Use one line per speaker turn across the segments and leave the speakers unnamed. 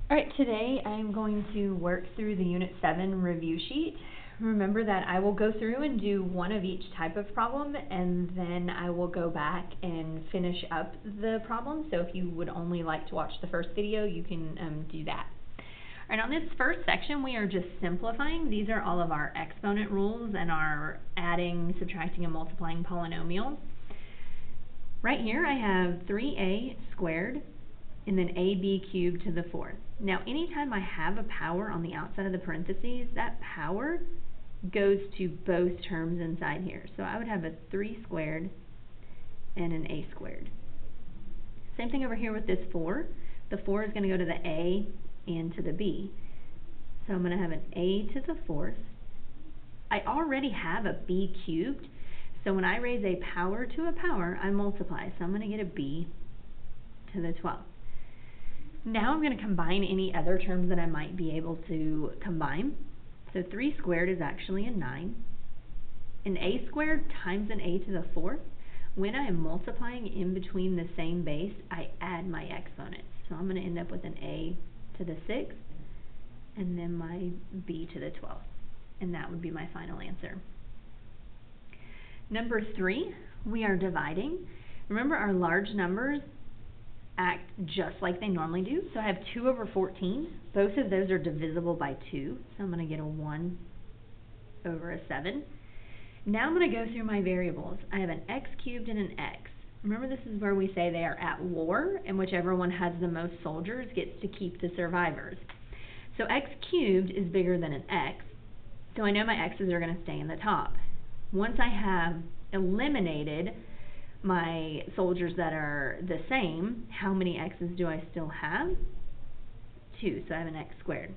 Alright, today I'm going to work through the Unit 7 review sheet. Remember that I will go through and do one of each type of problem, and then I will go back and finish up the problem. So if you would only like to watch the first video, you can do that. Alright, on this first section we are just simplifying. These are all of our exponent rules and our adding, subtracting, and multiplying polynomials. Right here I have 3a squared and then ab cubed to the fourth. Now anytime I have a power on the outside of the parentheses, that power goes to both terms inside here. So I would have a 3 squared and an a squared. Same thing over here with this 4. The 4 is going to go to the a and to the b. So I'm going to have an a to the fourth. I already have a b cubed, so when I raise a power to a power, I multiply. So I'm going to get a b to the 12th. Now I'm going to combine any other terms that I might be able to combine. So 3 squared is actually a 9. An a squared times an a to the fourth. When I am multiplying in between the same base, I add my exponents. So I'm going to end up with an a to the 6th and then my b to the 12th. And that would be my final answer. Number 3, we are dividing. Remember, our large numbers act just like they normally do. So I have 2 over 14. Both of those are divisible by 2. So I'm going to get a 1 over a 7. Now I'm going to go through my variables. I have an x cubed and an x. Remember, this is where we say they are at war, and whichever one has the most soldiers gets to keep the survivors. So x cubed is bigger than an x, so I know my x's are going to stay in the top. Once I have eliminated my soldiers that are the same, how many x's do I still have? 2, so I have an x squared.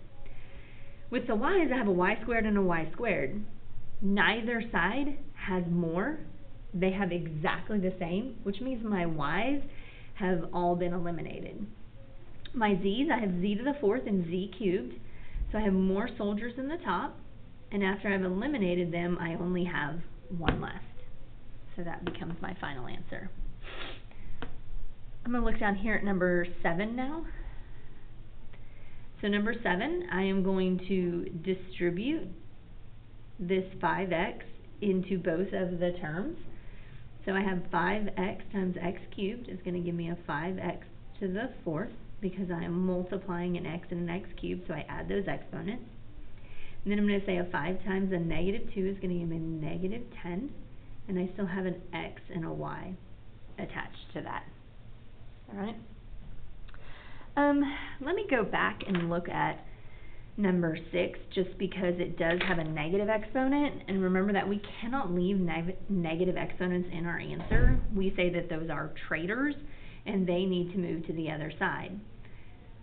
With the y's, I have a y squared and a y squared. Neither side has more. They have exactly the same, which means my y's have all been eliminated. My z's, I have z to the fourth and z cubed, so I have more soldiers in the top, and after I've eliminated them, I only have 1 left. So that becomes my final answer. I'm going to look down here at number 7 now. So number 7, I am going to distribute this 5x into both of the terms. So I have 5x times x cubed is going to give me a 5x to the fourth, because I am multiplying an x and an x cubed, so I add those exponents. And then I'm going to say a 5 times a negative 2 is going to give me negative 10. And I still have an x and a y attached to that. Alright? Let me go back and look at number 6, just because it does have a negative exponent. And remember that we cannot leave negative exponents in our answer. We say that those are traitors, and they need to move to the other side.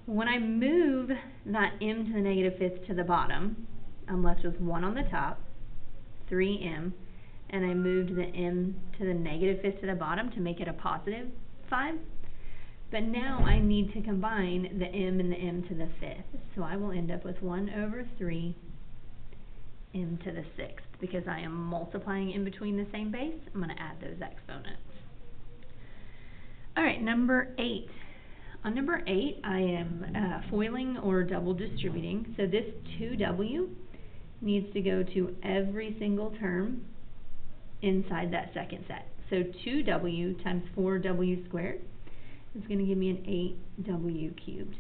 When I move that m to the negative 5th to the bottom, I'm left with 1 on the top, 3m, and I moved the m to the negative 5th to the bottom to make it a positive 5. But now I need to combine the m and the m to the 5th. So I will end up with 1 over 3 m to the 6th. Because I am multiplying in between the same base, I'm going to add those exponents. Alright, number 8. On number 8, I am foiling or double distributing. So this 2w needs to go to every single term inside that second set. So 2w times 4w squared is going to give me an 8w cubed.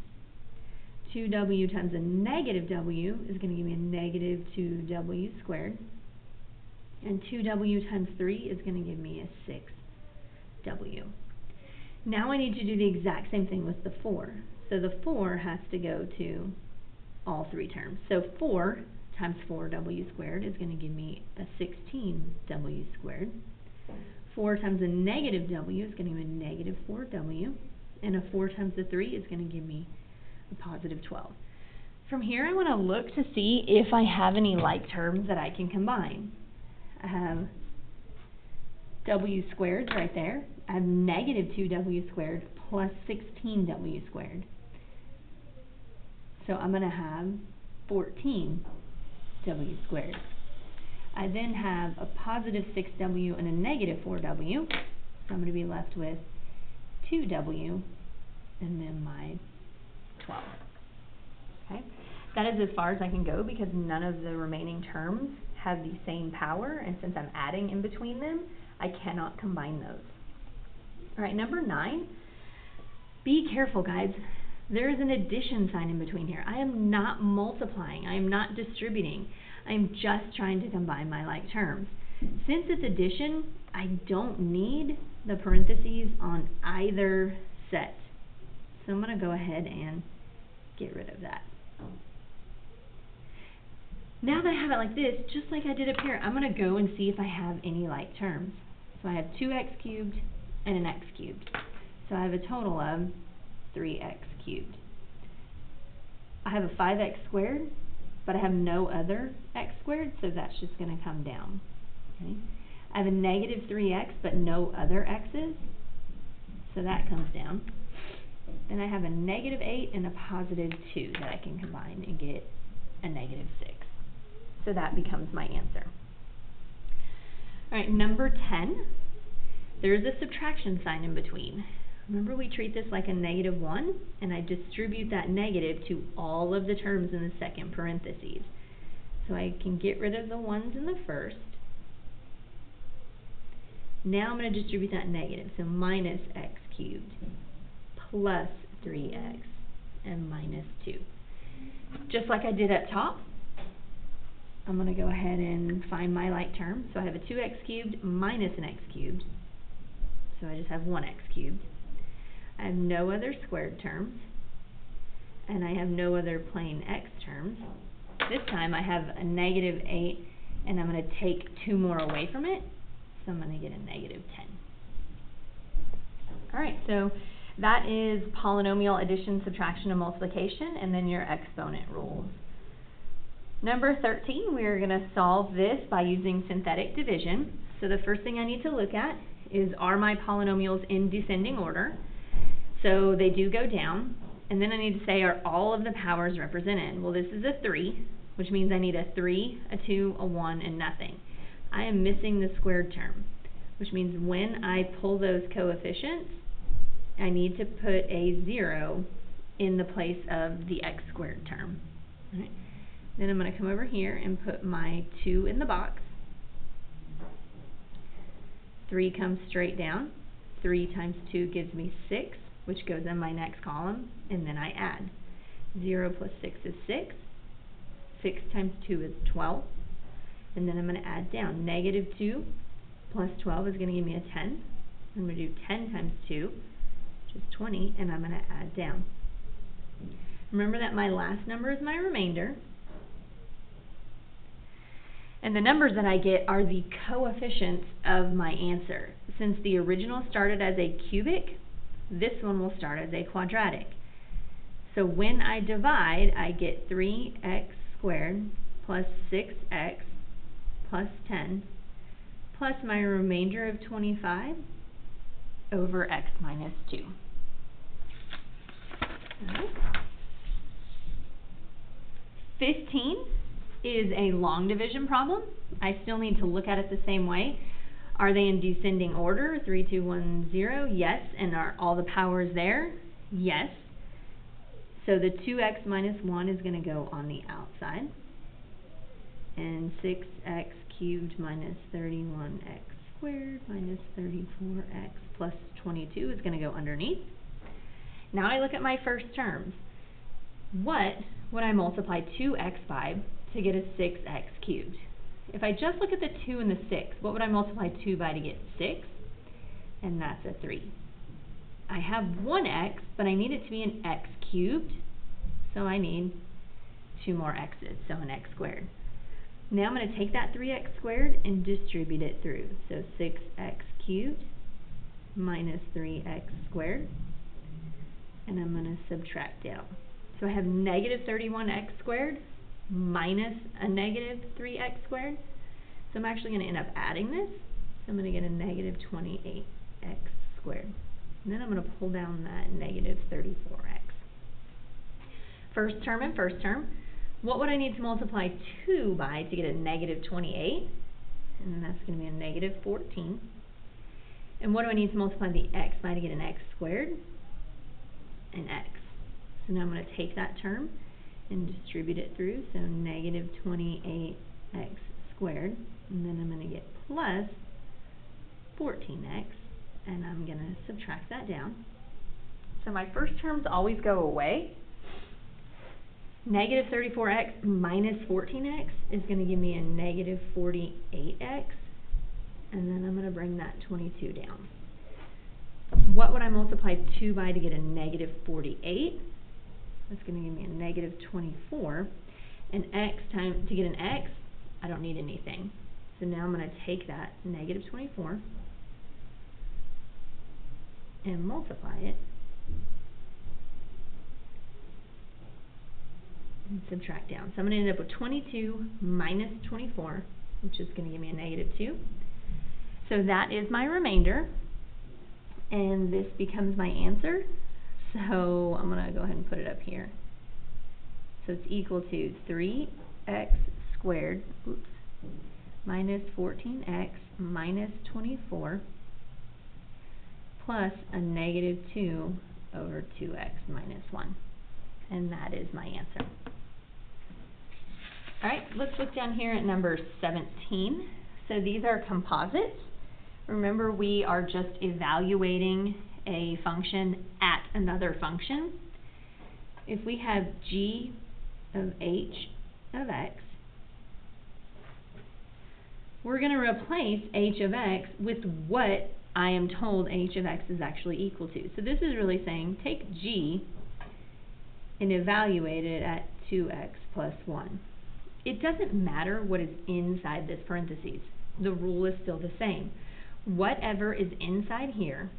2w times a negative w is going to give me a negative 2w squared. And 2w times 3 is going to give me a 6w. Now I need to do the exact same thing with the 4. So the 4 has to go to all 3 terms. So 4 times 4w squared is going to give me a 16w squared. 4 times a negative w is going to give me a negative 4w. And a 4 times a 3 is going to give me a positive 12. From here I want to look to see if I have any like terms that I can combine. I have w squared right there. I have negative 2w squared plus 16w squared. So I'm going to have 14w squared. I then have a positive 6w and a negative 4w. So I'm going to be left with 2w and then my 12. That is as far as I can go because none of the remaining terms have the same power, and since I'm adding in between them, I cannot combine those. All right, number 9, be careful, guys. There is an addition sign in between here. I am not multiplying. I am not distributing. I am just trying to combine my like terms. Since it's addition, I don't need the parentheses on either set. So I'm going to go ahead and get rid of that. Now that I have it like this, just like I did up here, I'm going to go and see if I have any like terms. So I have 2x cubed and an x cubed. So I have a total of 3x cubed. I have a 5x squared, but I have no other x squared, so that's just going to come down. Okay. I have a negative 3x, but no other x's, so that comes down. Then I have a negative 8 and a positive 2 that I can combine and get a negative 6. So that becomes my answer. All right, number 10, there's a subtraction sign in between. Remember, we treat this like a negative 1, and I distribute that negative to all of the terms in the second parentheses. So I can get rid of the 1's in the first. Now I'm going to distribute that negative, so minus x cubed plus 3x and minus 2. Just like I did up top, I'm going to go ahead and find my like term. So I have a 2x cubed minus an x cubed, so I just have 1x cubed. I have no other squared terms, and I have no other plain x terms. This time I have a negative 8, and I'm going to take 2 more away from it, so I'm going to get a negative 10. All right, so that is polynomial addition, subtraction, and multiplication, and then your exponent rules. Number 13, we're going to solve this by using synthetic division. So the first thing I need to look at is, are my polynomials in descending order? So they do go down, and then I need to say, are all of the powers represented? Well, this is a 3, which means I need a 3, a 2, a 1, and nothing. I am missing the squared term, which means when I pull those coefficients, I need to put a 0 in the place of the x squared term. All right. Then I'm going to come over here and put my 2 in the box. 3 comes straight down. 3 times 2 gives me 6, which goes in my next column, and then I add. 0 plus 6 is 6. 6 times 2 is 12. And then I'm going to add down. Negative 2 plus 12 is going to give me a 10. I'm going to do 10 times 2, which is 20, and I'm going to add down. Remember that my last number is my remainder. And the numbers that I get are the coefficients of my answer. Since the original started as a cubic, this one will start as a quadratic. So when I divide, I get 3x squared plus 6x plus 10 plus my remainder of 25 over x minus 2. Right. 15 is a long division problem. I still need to look at it the same way. Are they in descending order? 3, 2, 1, 0? Yes. And are all the powers there? Yes. So the 2x minus 1 is going to go on the outside. And 6x cubed minus 31x squared minus 34x plus 22 is going to go underneath. Now I look at my first terms. What would I multiply 2x by to get a 6x cubed? If I just look at the 2 and the 6, what would I multiply 2 by to get 6? And that's a 3. I have 1x, but I need it to be an x cubed, so I need 2 more x's, so an x squared. Now I'm going to take that 3x squared and distribute it through. So 6x cubed minus 3x squared, and I'm going to subtract out. So I have negative 31x squared minus a negative 3x squared. So I'm actually going to end up adding this. So I'm going to get a negative 28x squared. And then I'm going to pull down that negative 34x. First term and first term. What would I need to multiply 2 by to get a negative 28? And then that's going to be a negative 14. And what do I need to multiply the x by to get an x squared? An x. So now I'm going to take that term and distribute it through, so negative 28x squared, and then I'm going to get plus 14x, and I'm going to subtract that down. So my first terms always go away. Negative 34x minus 14x is going to give me a negative 48x, and then I'm going to bring that 22 down. What would I multiply 2 by to get a negative 48? That's going to give me a negative 24. And to get an x, I don't need anything. So now I'm going to take that negative 24 and multiply it and subtract down. So I'm going to end up with 22 minus 24, which is going to give me a negative 2. So that is my remainder, and this becomes my answer. So I'm going to go ahead and put it up here. So it's equal to 3x squared minus 14x minus 24 plus a negative 2 over 2x minus 1. And that is my answer. Alright, let's look down here at number 17. So these are composites. Remember, we are just evaluating a function at another function. If we have g of h of x, we're going to replace h of x with what I am told h of x is actually equal to. So this is really saying take g and evaluate it at 2x plus 1. It doesn't matter what is inside this parentheses. The rule is still the same. Whatever is inside here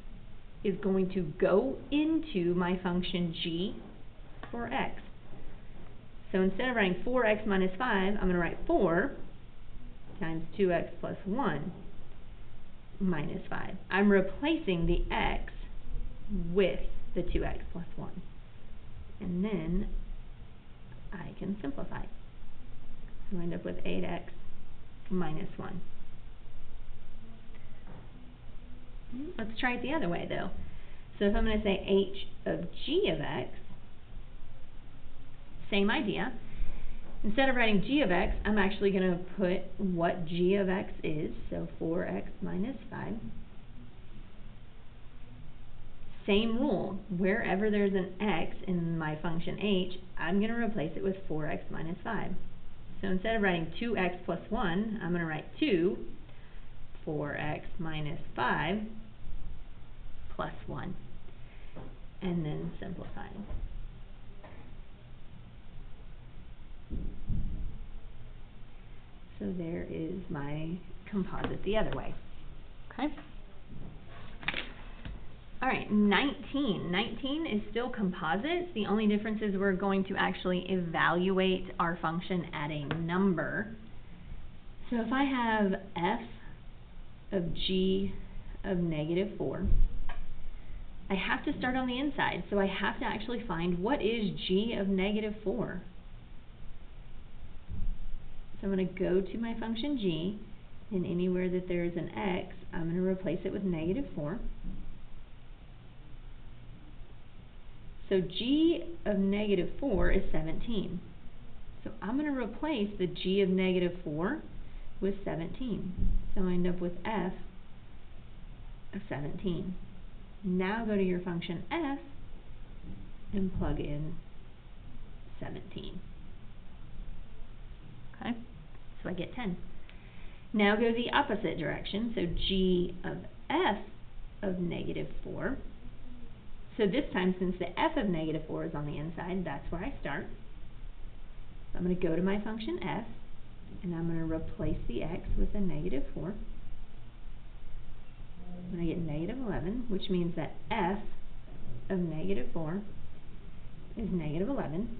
is going to go into my function g for x. So instead of writing 4x minus 5, I'm going to write 4 times 2x plus 1 minus 5. I'm replacing the x with the 2x plus 1. And then I can simplify. So I end up with 8x minus 1. Let's try it the other way, though. So if I'm going to say h of g of x, same idea. Instead of writing g of x, I'm actually going to put what g of x is, so 4x minus 5. Same rule. Wherever there's an x in my function h, I'm going to replace it with 4x minus 5. So instead of writing 2x plus 1, I'm going to write 2, 4x minus 5 plus 1, and then simplify. So there is my composite the other way. Okay? Alright, 19. 19 is still composites. The only difference is we're going to actually evaluate our function at a number. So if I have f of g of negative 4, I have to start on the inside. So I have to actually find what is g of negative 4. So I'm going to go to my function g, and anywhere that there is an x, I'm going to replace it with negative 4. So g of negative 4 is 17. So I'm going to replace the g of negative 4 with 17. So I end up with f of 17. Now go to your function f and plug in 17. Okay, so I get 10. Now go the opposite direction, so g of f of negative 4. So this time, since the f of negative 4 is on the inside, that's where I start. So I'm going to go to my function f, and I'm going to replace the x with a negative 4. I'm going to get negative 11, which means that f of negative 4 is negative 11.